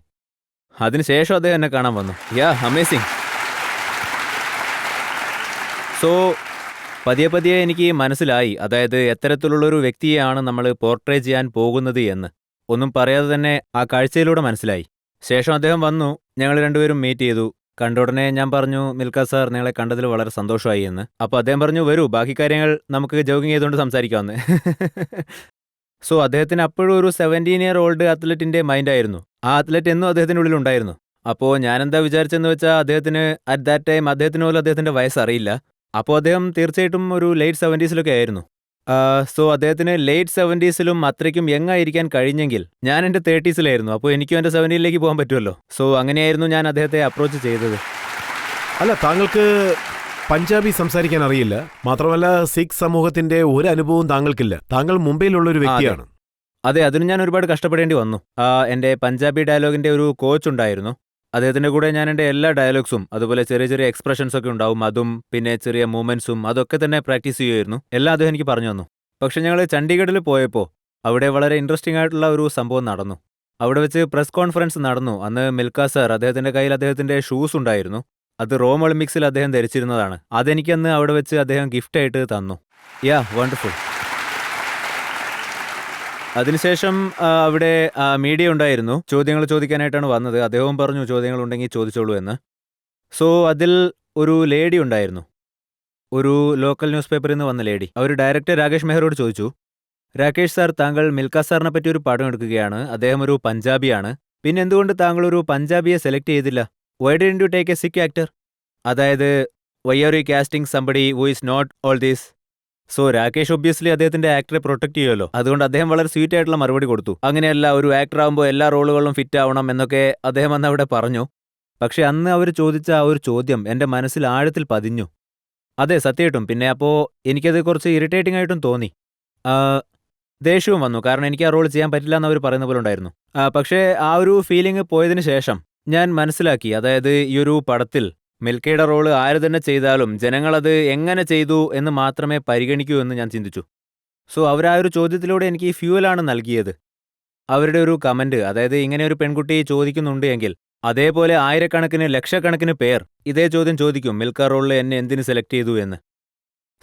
അതിനുശേഷം അദ്ദേഹം എന്നെ കാണാൻ വന്നു. യാ, അമേസിംഗ്. സോ പതിയെ പതിയെ എനിക്ക് മനസ്സിലായി, അതായത് എത്തരത്തിലുള്ളൊരു വ്യക്തിയെയാണ് നമ്മൾ പോർട്രേ ചെയ്യാൻ പോകുന്നത് എന്ന്. ഒന്നും പറയാതെ തന്നെ ആ കാഴ്ചയിലൂടെ മനസ്സിലായി. ശേഷം അദ്ദേഹം വന്നു, ഞങ്ങൾ രണ്ടുപേരും മീറ്റ് ചെയ്തു. കണ്ട ഉടനെ ഞാൻ പറഞ്ഞു, മിൽഖ സാർ നിങ്ങളെ കണ്ടതിൽ വളരെ സന്തോഷമായി എന്ന്. അപ്പോൾ അദ്ദേഹം പറഞ്ഞു, വരൂ ബാക്കി കാര്യങ്ങൾ നമുക്ക് ജോഗിങ് ചെയ്തുകൊണ്ട് സംസാരിക്കാമെന്ന്. സോ അദ്ദേഹത്തിന് അപ്പോഴും ഒരു 17-year-old അത്ലറ്റിന്റെ മൈൻഡായിരുന്നു. ആ അത്ലറ്റ് എന്നും അദ്ദേഹത്തിൻ്റെ ഉള്ളിലുണ്ടായിരുന്നു. അപ്പോൾ ഞാനെന്താ വിചാരിച്ചെന്ന് വെച്ചാൽ, അദ്ദേഹത്തിന് അറ്റ് ദാറ്റ് ടൈം അദ്ദേഹത്തിന് പോലും അദ്ദേഹത്തിൻ്റെ വയസ്സറിയില്ല. അപ്പോൾ അദ്ദേഹം തീർച്ചയായിട്ടും ഒരു ലേറ്റ് 70s ആയിരുന്നു. സോ അദ്ദേഹത്തിന് ലേറ്റ് 70s അത്രയ്ക്കും യങ്ങായിരിക്കാൻ കഴിഞ്ഞെങ്കിൽ ഞാൻ എൻ്റെ 30s അപ്പോൾ എനിക്കും എൻ്റെ 70ലേക്ക് പോകാൻ പറ്റുമല്ലോ. സോ അങ്ങനെയായിരുന്നു ഞാൻ അദ്ദേഹത്തെ അപ്രോച്ച് ചെയ്തത്. അല്ല, താങ്കൾക്ക് പഞ്ചാബി സംസാരിക്കാൻ അറിയില്ല, മാത്രമല്ല സിഖ് സമൂഹത്തിന്റെ ഒരു അനുഭവവും താങ്കൾക്കില്ല. താങ്കൾ മുംബൈയിലുള്ള ഒരു വ്യക്തിയാണ്. അതെ, അതിന് ഞാൻ ഒരുപാട് കഷ്ടപ്പെടേണ്ടി വന്നു. എൻ്റെ പഞ്ചാബി ഡയലോഗിൻ്റെ ഒരു കോച്ച് ഉണ്ടായിരുന്നു. അദ്ദേഹത്തിൻ്റെ കൂടെ ഞാൻ എൻ്റെ എല്ലാ ഡയലോഗ്സും അതുപോലെ ചെറിയ ചെറിയ എക്സ്പ്രഷൻസ് ഒക്കെ ഉണ്ടാവും, അതും പിന്നെ ചെറിയ മൂവ്മെൻറ്റ്സും അതൊക്കെ തന്നെ പ്രാക്ടീസ് ചെയ്യുമായിരുന്നു. എല്ലാം അദ്ദേഹം എനിക്ക് പറഞ്ഞു തന്നു. പക്ഷെ ഞങ്ങൾ ചണ്ഡീഗഡിൽ പോയപ്പോൾ അവിടെ വളരെ ഇൻട്രസ്റ്റിംഗ് ആയിട്ടുള്ള ഒരു സംഭവം നടന്നു. അവിടെ വെച്ച് പ്രസ് കോൺഫറൻസ് നടന്നു. അന്ന് മിൽഖ സാർ, അദ്ദേഹത്തിൻ്റെ കയ്യിൽ അദ്ദേഹത്തിൻ്റെ ഷൂസ് ഉണ്ടായിരുന്നു. അത് റോം ഒളിമ്പിക്സിൽ അദ്ദേഹം ധരിച്ചിരുന്നതാണ്. അതെനിക്കന്ന് അവിടെ വെച്ച് അദ്ദേഹം ഗിഫ്റ്റായിട്ട് തന്നു. യാ, വണ്ടർഫുൾ. അതിനുശേഷം അവിടെ മീഡിയ ഉണ്ടായിരുന്നു. ചോദ്യങ്ങൾ ചോദിക്കാനായിട്ടാണ് വന്നത്. അദ്ദേഹവും പറഞ്ഞു ചോദ്യങ്ങളുണ്ടെങ്കിൽ ചോദിച്ചോളൂ എന്ന്. സോ അതിൽ ഒരു ലേഡി ഉണ്ടായിരുന്നു, ഒരു ലോക്കൽ ന്യൂസ് പേപ്പറിൽ നിന്ന് വന്ന ലേഡി. അവർ ഡയറക്ടർ രാകേഷ് മെഹ്റോട് ചോദിച്ചു, രാകേഷ് സാർ, താങ്കൾ മിൽഖ സാറിനെ പറ്റി ഒരു പടം എടുക്കുകയാണ്, അദ്ദേഹം ഒരു പഞ്ചാബിയാണ്, പിന്നെ എന്തുകൊണ്ട് താങ്കൾ ഒരു പഞ്ചാബിയെ സെലക്ട് ചെയ്തില്ല? Why didn't you take a Sikh actor? അതായത് why are you casting somebody who is not all these? So Rakesh obviously അദ്ദേഹത്തിന്റെ ആക്ടറെ പ്രൊട്ടക്ട് ചെയ്യുമല്ലോ. അതുകൊണ്ട് അദ്ദേഹം വളരെ സ്വീറ്റ് ആയിട്ടുള്ള മറുപടി കൊടുത്തു. അങ്ങനെയല്ല, ഒരു ആക്ടർ ആകുമ്പോൾ എല്ലാ റോളുകളും ഫിറ്റ് ആവണം എന്നൊക്കെ അദ്ദേഹം അന്ന് അവിടെ പറഞ്ഞു. പക്ഷെ അന്ന് അവർ ചോദിച്ച ആ ഒരു ചോദ്യം എൻ്റെ മനസ്സിൽ ആഴത്തിൽ പതിഞ്ഞു. അതെ, സത്യമായിട്ടും. പിന്നെ അപ്പോൾ എനിക്കത് കുറച്ച് ഇറിറ്റേറ്റിംഗ് ആയിട്ടും തോന്നി. ദേഷ്യവും വന്നു, കാരണം എനിക്ക് ആ റോൾ ചെയ്യാൻ പറ്റില്ല എന്ന് അവർ പറയുന്ന പോലെ ഉണ്ടായിരുന്നു. പക്ഷേ ആ ഒരു ഫീലിംഗ് പോയതിനു ശേഷം ഞാൻ മനസ്സിലാക്കി, അതായത് ഈ ഒരു പടത്തിൽ മിൽഖയുടെ റോള് ആര് തന്നെ ചെയ്താലും ജനങ്ങളത് എങ്ങനെ ചെയ്തു എന്ന് മാത്രമേ പരിഗണിക്കൂ എന്ന് ഞാൻ ചിന്തിച്ചു. സോ അവർ ആ ഒരു ചോദ്യത്തിലൂടെ എനിക്ക് ഫ്യൂവലാണ് നൽകിയത്. അവരുടെ ഒരു കമൻറ്റ്, അതായത് ഇങ്ങനെ ഒരു പെൺകുട്ടി ചോദിക്കുന്നുണ്ട് എങ്കിൽ അതേപോലെ ആയിരക്കണക്കിന് ലക്ഷക്കണക്കിന് പേർ ഇതേ ചോദ്യം ചോദിക്കും, മിൽഖ റോളിൽ എന്നെ എന്തിന് സെലക്ട് ചെയ്തു എന്ന്.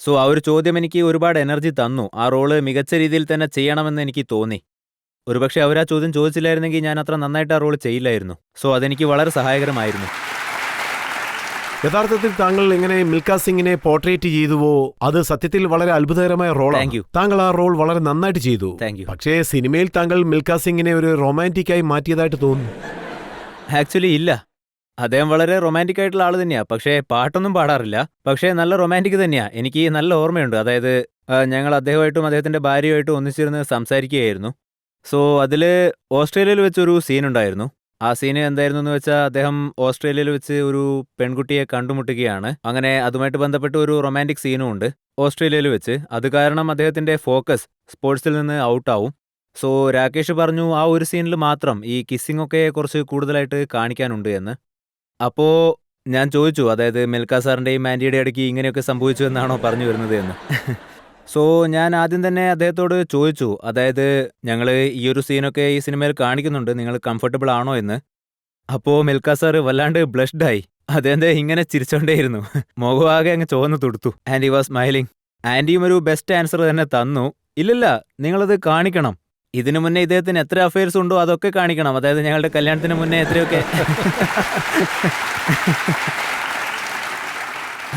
സോ ആ ഒരു ചോദ്യം എനിക്ക് ഒരുപാട് എനർജി തന്നു. ആ റോള് മികച്ച രീതിയിൽ തന്നെ ചെയ്യണമെന്ന് എനിക്ക് തോന്നി. ഒരുപക്ഷെ അവർ ആ ചോദ്യം ചോദിച്ചില്ലായിരുന്നെങ്കിൽ ഞാൻ അത്ര നന്നായിട്ട് ആ റോള് ചെയ്യില്ലായിരുന്നു. സോ അതെനിക്ക് വളരെ സഹായകരമായിരുന്നു. യഥാർത്ഥത്തിൽ താങ്കൾ എങ്ങനെ മിൽഖ സിംഗിനെ പോർട്രേറ്റ് ചെയ്തുവോ, അത് സത്യത്തിൽ വളരെ അത്ഭുതകരമായ റോളാണ്. താങ്കൾ ആ റോൾ വളരെ നന്നായിട്ട് ചെയ്തു. പക്ഷേ സിനിമയിൽ താങ്കൾ മിൽഖ സിംഗിനെ ഒരു റൊമാൻറ്റിക്കായി മാറ്റിയതായിട്ട് തോന്നുന്നു. ആക്ച്വലി ഇല്ല, അദ്ദേഹം വളരെ റൊമാൻറ്റിക് ആയിട്ടുള്ള ആൾ തന്നെയാ. പക്ഷേ പാട്ടൊന്നും പാടാറില്ല. പക്ഷേ നല്ല റൊമാൻറ്റിക് തന്നെയാ. എനിക്ക് നല്ല ഓർമ്മയുണ്ട്. അതായത് ഞങ്ങൾ അദ്ദേഹമായിട്ടും അദ്ദേഹത്തിന്റെ ഭാര്യയുമായിട്ടും ഒന്നിച്ചിരുന്ന് സംസാരിക്കുകയായിരുന്നു. സോ അതിൽ ഓസ്ട്രേലിയയിൽ വെച്ചൊരു സീനുണ്ടായിരുന്നു. ആ സീന് എന്തായിരുന്നു എന്ന് വെച്ചാൽ, അദ്ദേഹം ഓസ്ട്രേലിയയിൽ വെച്ച് ഒരു പെൺകുട്ടിയെ കണ്ടുമുട്ടുകയാണ്. അങ്ങനെ അതുമായിട്ട് ബന്ധപ്പെട്ട് ഒരു റൊമാൻറ്റിക് സീനും ഉണ്ട് ഓസ്ട്രേലിയയിൽ വെച്ച്. അത് കാരണം അദ്ദേഹത്തിന്റെ ഫോക്കസ് സ്പോർട്സിൽ നിന്ന് ഔട്ടാവും. സോ രാകേഷ് പറഞ്ഞു, ആ ഒരു സീനിൽ മാത്രം ഈ കിസ്സിംഗ് ഒക്കെ കുറച്ച് കൂടുതലായിട്ട് കാണിക്കാനുണ്ട് എന്ന്. അപ്പോൾ ഞാൻ ചോദിച്ചു, അതായത് മിൽഖ സാറിൻ്റെയും ആൻറ്റിയുടെ ഇടയ്ക്ക് ഇങ്ങനെയൊക്കെ സംഭവിച്ചു എന്നാണോ പറഞ്ഞു വരുന്നത് എന്ന്. സോ ഞാൻ ആദ്യം തന്നെ അദ്ദേഹത്തോട് ചോദിച്ചു, അതായത് ഞങ്ങൾ ഈ ഒരു സീനൊക്കെ ഈ സിനിമയിൽ കാണിക്കുന്നുണ്ട്, നിങ്ങൾ കംഫർട്ടബിൾ ആണോ എന്ന്. അപ്പോൾ മിൽഖ സാർ വല്ലാണ്ട് ബ്ലഷ്ഡായി. അദ്ദേഹത്തെ ഇങ്ങനെ ചിരിച്ചോണ്ടേയിരുന്നു. മുഖമാകെ അങ്ങ് ചുവന്ന് തുടുത്തു. And he was smiling. ആൻറ്റിയും ഒരു ബെസ്റ്റ് ആൻസർ തന്നെ തന്നു. ഇല്ലില്ല, നിങ്ങളത് കാണിക്കണം. ഇതിനു മുന്നേ ഇദ്ദേഹത്തിന് എത്ര അഫെയർസ് ഉണ്ടോ അതൊക്കെ കാണിക്കണം. അതായത് ഞങ്ങളുടെ കല്യാണത്തിന് മുന്നേ എത്രയൊക്കെ.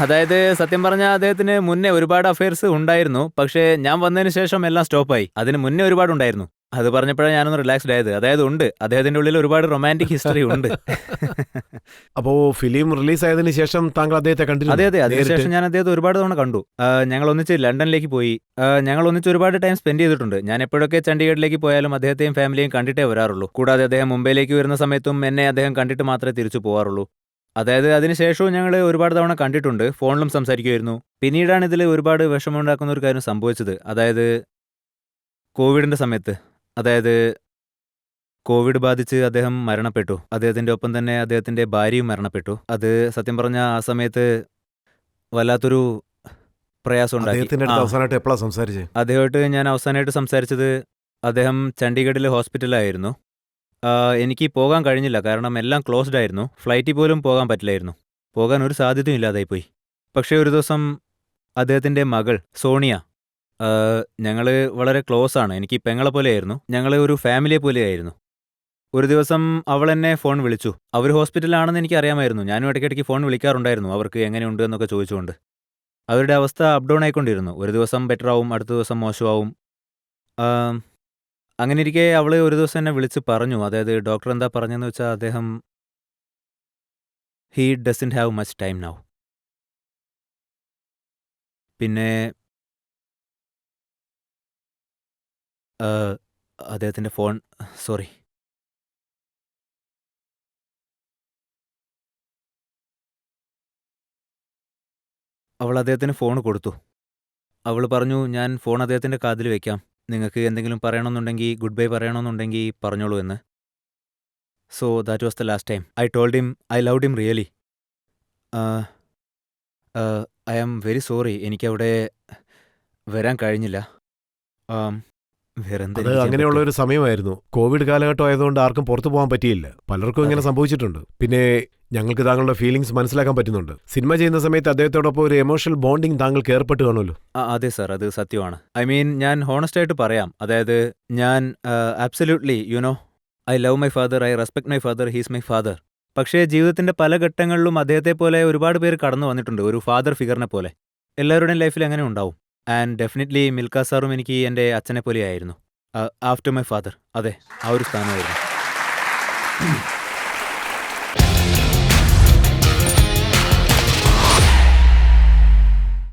അതായത് സത്യം പറഞ്ഞാൽ അദ്ദേഹത്തിന് മുന്നേ ഒരുപാട് അഫയേഴ്സ് ഉണ്ടായിരുന്നു. പക്ഷേ ഞാൻ വന്നതിന് ശേഷം എല്ലാം സ്റ്റോപ്പായി. അതിന് മുന്നേ ഒരുപാട് ഉണ്ടായിരുന്നു. അത് പറഞ്ഞപ്പോഴാണ് ഞാനൊന്ന് റിലാക്സ്ഡ് ആയത്. അതായത് ഉണ്ട്, അദ്ദേഹത്തിന്റെ ഉള്ളിൽ ഒരുപാട് റൊമാൻറ്റിക് ഹിസ്റ്ററി ഉണ്ട്. അപ്പോ ഫിലിം റിലീസായതിനു ശേഷം താങ്കൾ അദ്ദേഹത്തെ കണ്ടിരുന്നു? അതെ അതെ, നേരിട്ട്? അതിനുശേഷം ഞാൻ അദ്ദേഹത്തെ ഒരുപാട് തവണ കണ്ടു. ഞങ്ങൾ ഒന്നിച്ച് ലണ്ടനിലേക്ക് പോയി. ഞങ്ങൾ ഒന്നിച്ച് ഒരുപാട് ടൈം സ്പെൻഡ് ചെയ്തിട്ടുണ്ട്. ഞാൻ എപ്പോഴൊക്കെ ചണ്ഡീഗഡിലേക്ക് പോയാലും അദ്ദേഹത്തെയും ഫാമിലിയും കണ്ടിട്ടേ വരാറുള്ളൂ. കൂടാതെ അദ്ദേഹം മുംബൈയിലേക്ക് വരുന്ന സമയത്തും എന്നെ അദ്ദേഹം കണ്ടിട്ട് മാത്രമേ തിരിച്ചു പോകാറുള്ളൂ. അതായത് അതിനുശേഷവും ഞങ്ങൾ ഒരുപാട് തവണ കണ്ടിട്ടുണ്ട്. ഫോണിലും സംസാരിക്കുമായിരുന്നു. പിന്നീടാണ് ഇതിൽ ഒരുപാട് വിഷമമുണ്ടാക്കുന്ന ഒരു കാര്യം സംഭവിച്ചത്. അതായത് കോവിഡിന്റെ സമയത്ത്, അതായത് കോവിഡ് ബാധിച്ച് അദ്ദേഹം മരണപ്പെട്ടു. അദ്ദേഹത്തിന്റെ ഒപ്പം തന്നെ അദ്ദേഹത്തിന്റെ ഭാര്യയും മരണപ്പെട്ടു. അത് സത്യം പറഞ്ഞ ആ സമയത്ത് വല്ലാത്തൊരു പ്രയാസം ഉണ്ടാക്കി. അദ്ദേഹത്തിന്റെ അടുത്ത് അവസാനമായിട്ട് എപ്പോഴാണ് സംസാരിച്ചത്? അദ്ദേഹമായിട്ട് ഞാൻ അവസാനമായിട്ട് സംസാരിച്ചത് അദ്ദേഹം ചണ്ഡീഗഡിലെ ഹോസ്പിറ്റലായിരുന്നു. എനിക്ക് പോകാൻ കഴിഞ്ഞില്ല, കാരണം എല്ലാം ക്ലോസ്ഡ് ആയിരുന്നു. ഫ്ലൈറ്റിൽ പോലും പോകാൻ പറ്റില്ലായിരുന്നു. പോകാൻ ഒരു സാധ്യതയും ഇല്ലാതായിപ്പോയി. പക്ഷേ ഒരു ദിവസം അദ്ദേഹത്തിൻ്റെ മകൾ സോണിയ, ഞങ്ങൾ വളരെ ക്ലോസ് ആണ്, എനിക്ക് പെങ്ങളെ പോലെയായിരുന്നു. ഞങ്ങൾ ഒരു ഫാമിലിയെ പോലെയായിരുന്നു. ഒരു ദിവസം അവൾ എന്നെ ഫോൺ വിളിച്ചു. അവർ ഹോസ്പിറ്റലാണെന്ന് എനിക്ക് അറിയാമായിരുന്നു. ഞാനും ഇടയ്ക്കിടയ്ക്ക് ഫോൺ വിളിക്കാറുണ്ടായിരുന്നു, അവർക്ക് എങ്ങനെയുണ്ട് എന്നൊക്കെ ചോദിച്ചുകൊണ്ട്. അവരുടെ അവസ്ഥ അപ്പ് ഡൗൺ ആയിക്കൊണ്ടിരുന്നു. ഒരു ദിവസം ബെറ്റർ ആവും, അടുത്ത ദിവസം മോശമാവും. അങ്ങനെ ഇരിക്കെ അവൾ ഒരു ദിവസം എന്നെ വിളിച്ച് പറഞ്ഞു, അതായത് ഡോക്ടർ എന്താ പറഞ്ഞതെന്ന് വെച്ചാൽ അദ്ദേഹം he doesn't have much time now. പിന്നെ അദ്ദേഹത്തിൻ്റെ ഫോൺ, സോറി, അവൾ അദ്ദേഹത്തിന് ഫോൺ കൊടുത്തു. അവൾ പറഞ്ഞു, ഞാൻ ഫോൺ അദ്ദേഹത്തിൻ്റെ കാതിൽ വെക്കാം, നിങ്ങൾക്ക് എന്തെങ്കിലും പറയണമെന്നുണ്ടെങ്കിൽ, ഗുഡ് ബൈ പറയണമെന്നുണ്ടെങ്കിൽ പറഞ്ഞോളൂ എന്ന്. So that was the last time I told him I loved him really. I am very sorry, എനിക്കവിടെ വരാൻ കഴിഞ്ഞില്ല. വേറെന്താ അത് എനിക്ക് ചെയ്യാൻ അങ്ങനെയുള്ള പറ്റുക? ഒരു സമയമായിരുന്നു. കോവിഡ് കാലഘട്ടം ആയതുകൊണ്ട് ആർക്കും പുറത്തു പോകാൻ പറ്റിയില്ല. പലർക്കും ഇങ്ങനെ അതെ. സംഭവിച്ചിട്ടുണ്ട്. പിന്നെ ഞങ്ങൾക്ക് താങ്കളുടെ ഫീലിങ്സ് മനസ്സിലാക്കാൻ പറ്റുന്നുണ്ട്. സിനിമ ചെയ്യുന്ന സമയത്ത് അദ്ദേഹത്തോടൊപ്പം ഒരു എമോഷണൽ ബോണ്ടിങ് താങ്കൾക്ക് ഏർപ്പെട്ട് കാണുമല്ലോ. അതെ സാർ, അത് സത്യമാണ്. ഐ മീൻ, ഞാൻ ഹോണസ്റ്റ് ആയിട്ട് പറയാം. അതായത് ഞാൻ absolutely I love my father, I respect my father, he's my father. പക്ഷേ ജീവിതത്തിന്റെ പല ഘട്ടങ്ങളിലും അദ്ദേഹത്തെ പോലെ ഒരുപാട് പേര് കടന്നു വന്നിട്ടുണ്ട്, ഒരു ഫാദർ ഫിഗറിനെ പോലെ. എല്ലാവരുടെയും ലൈഫിൽ അങ്ങനെ ഉണ്ടാവും. ആൻഡ് ഡെഫിനറ്റ്ലി മിൽഖ സാറും എനിക്ക് എൻ്റെ അച്ഛനെ പോലെയായിരുന്നു. ആഫ്റ്റർ മൈ ഫാദർ, അതെ, ആ ഒരു സ്ഥാനമായിരുന്നു.